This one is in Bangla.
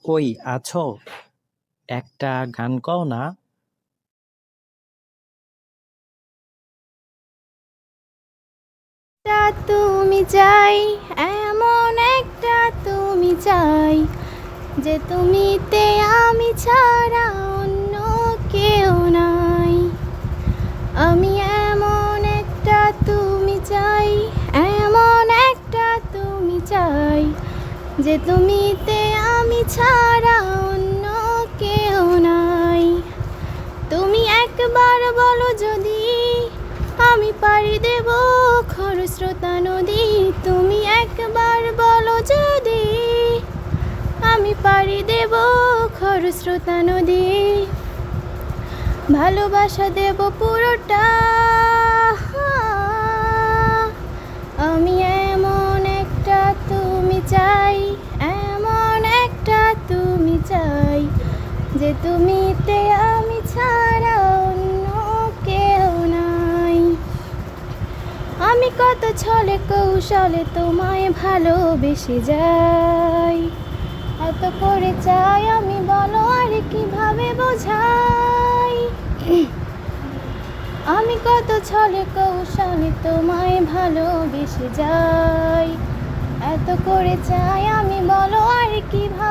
কই আছো? একটা গান কও না। তুমি চাই, এমন একটা তুমি চাই, যে তুমিতে আমি ছাড়া অন্য কেউ নাই। আমি এমন একটা তুমি চাই, এমন একটা তুমি চাই, যে তুমিতে আমি ছাড়া অন্য কেউ নাই। তুমি একবার বলো যদি, আমি পাড়ি দেব খরস্রোতা নদী। তুমি একবার বলো যদি, আমি পাড়ি দেব খরস্রোতা নদী। ভালোবাসা দেব পুরোটা। আমি এমন একটা তুমি চাই, এমন একটা তুমি চাই, যে তুমিতে আমি ছাড়া অন্য কেউ নাই। আমি কত ছলে কৌশলে তোমায় ভালোবেসে যাই, এত করে চাই আমি, বলো আর কিভাবে বোঝাই। আমি কত ছলে কৌশলে তোমায় ভালোবেসে যাই, এত করে চাই আমি, বলো আর কিভাবে